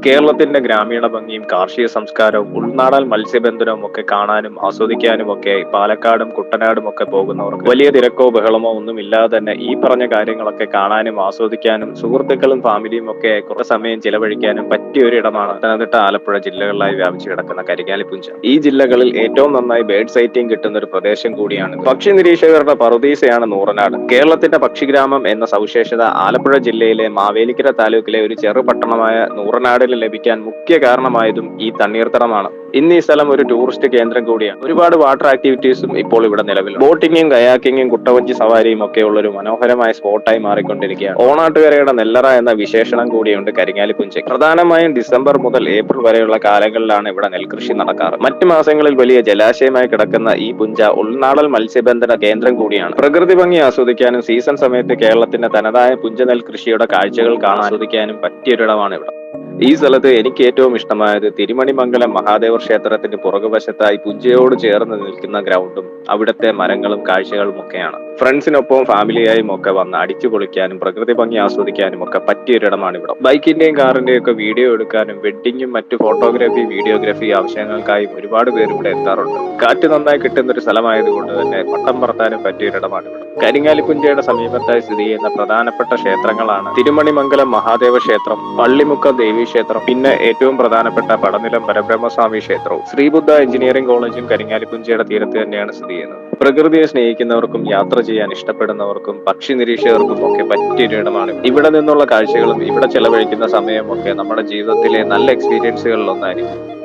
കേരളത്തിന്റെ ഗ്രാമീണ ഭംഗിയും കാർഷിക സംസ്കാരവും ഉൾനാടൻ മത്സ്യബന്ധനവും ഒക്കെ കാണാനും ആസ്വദിക്കാനും ഒക്കെ പാലക്കാടും കുട്ടനാടും ഒക്കെ പോകുന്നവർക്ക് വലിയ തിരക്കോ ബഹളമോ ഒന്നും ഇല്ലാതെ തന്നെ ഈ പറഞ്ഞ കാര്യങ്ങളൊക്കെ കാണാനും ആസ്വദിക്കാനും സുഹൃത്തുക്കളും ഫാമിലിയും ഒക്കെ കുറേ സമയം ചിലവഴിക്കാനും പറ്റിയ ഒരു ഇടമാണ് പത്തനംതിട്ട, ആലപ്പുഴ ജില്ലകളിലായി വ്യാപിച്ചു കിടക്കുന്ന കരിങ്ങാലിപ്പുഞ്ച. ഈ ജില്ലകളിൽ ഏറ്റവും നന്നായി ബേർഡ് സൈറ്റിംഗ് കിട്ടുന്ന ഒരു പ്രദേശം കൂടിയാണ്. പക്ഷി നിരീക്ഷകരുടെ പറുദീസയാണ് നൂറനാട്. കേരളത്തിന്റെ പക്ഷിഗ്രാമം എന്ന സവിശേഷത ആലപ്പുഴ ജില്ലയിലെ മാവേലിക്കര താലൂക്കിലെ ഒരു ചെറുപട്ടണമായ നൂറനാടിൽ ലഭിക്കാൻ മുഖ്യ കാരണമായതും ഈ തണ്ണീർത്തടമാണ്. ഇന്ന് ഈ സ്ഥലം ഒരു ടൂറിസ്റ്റ് കേന്ദ്രം കൂടിയാണ്. ഒരുപാട് വാട്ടർ ആക്ടിവിറ്റീസും ഇപ്പോൾ ഇവിടെ നിലവിലുണ്ട്. ബോട്ടിങ്ങും കയാക്കിങ്ങും കുട്ടവഞ്ചി സവാരിയും ഒക്കെ ഉള്ള ഒരു മനോഹരമായ സ്പോട്ടായി മാറിക്കൊണ്ടിരിക്കുകയാണ്. ഓണാട്ടുകരയുടെ നെല്ലറ എന്ന വിശേഷണം കൂടിയുണ്ട് കരിങ്ങാലിപ്പുഞ്ചയ്ക്ക്. പ്രധാനമായും ഡിസംബർ മുതൽ ഏപ്രിൽ വരെയുള്ള കാലങ്ങളിലാണ് ഇവിടെ നെൽകൃഷി നടക്കാറ്. മറ്റു മാസങ്ങളിൽ വലിയ ജലാശയമായി കിടക്കുന്ന ഈ പുഞ്ച ഉൾനാടൻ മത്സ്യബന്ധന കേന്ദ്രം കൂടിയാണ്. പ്രകൃതി ഭംഗി ആസ്വദിക്കാനും സീസൺ സമയത്ത് കേരളത്തിന്റെ തനതായ പുഞ്ച നെൽകൃഷിയുടെ കാഴ്ചകൾ കാണാൻ ആസ്വദിക്കാനും പറ്റിയൊരിടമാണ് ഇവിടെ. ഈ സ്ഥലത്ത് എനിക്ക് ഏറ്റവും ഇഷ്ടമായത് തിരുമണിമംഗലം മഹാദേവർ ക്ഷേത്രത്തിന് പുറകുവശത്തായി പുഞ്ചയോട് ചേർന്ന് നിൽക്കുന്ന ഗ്രൗണ്ടും അവിടുത്തെ മരങ്ങളും കാഴ്ചകളും ഒക്കെയാണ്. ഫ്രണ്ട്സിനൊപ്പം ഫാമിലിയായും ഒക്കെ വന്ന് അടിച്ചു പൊളിക്കാനും പ്രകൃതി ഭംഗി ആസ്വദിക്കാനും ഒക്കെ പറ്റിയൊരിടമാണ് ഇവിടെ. ബൈക്കിന്റെയും കാറിന്റെയും ഒക്കെ വീഡിയോ എടുക്കാനും വെഡ്ഡിങ്ങും മറ്റു ഫോട്ടോഗ്രാഫി വീഡിയോഗ്രാഫി ആവശ്യങ്ങൾക്കായും ഒരുപാട് പേര് ഇവിടെ എത്താറുണ്ട്. കാറ്റ് നന്നായി കിട്ടുന്ന ഒരു സ്ഥലമായതുകൊണ്ട് തന്നെ പട്ടം പറത്താനും പറ്റിയൊരിടമാണ് ഇവിടെ. കരിങ്ങാലിപ്പുഞ്ചയുടെ സമീപത്തായി സ്ഥിതി ചെയ്യുന്ന പ്രധാനപ്പെട്ട ക്ഷേത്രങ്ങളാണ് തിരുമണിമംഗലം മഹാദേവ ക്ഷേത്രം, പള്ളിമുക്കം ദേവി ക്ഷേത്രം, പിന്നെ ഏറ്റവും പ്രധാനപ്പെട്ട പടനിലം പരബ്രഹ്മസ്വാമി ക്ഷേത്രവും. ശ്രീബുദ്ധ എഞ്ചിനീയറിംഗ് കോളേജും കരിങ്ങാലിപ്പുഞ്ചയുടെ തീരത്ത് തന്നെയാണ് സ്ഥിതി ചെയ്യുന്നത്. പ്രകൃതിയെ സ്നേഹിക്കുന്നവർക്കും യാത്ര ചെയ്യാൻ ഇഷ്ടപ്പെടുന്നവർക്കും പക്ഷി നിരീക്ഷകർക്കും ഒക്കെ പറ്റിയൊരിടമാണ്. ഇവിടെ നിന്നുള്ള കാഴ്ചകളും ഇവിടെ ചെലവഴിക്കുന്ന സമയവും ഒക്കെ നമ്മുടെ ജീവിതത്തിലെ നല്ല എക്സ്പീരിയൻസുകളിൽ ഒന്നായിരിക്കും.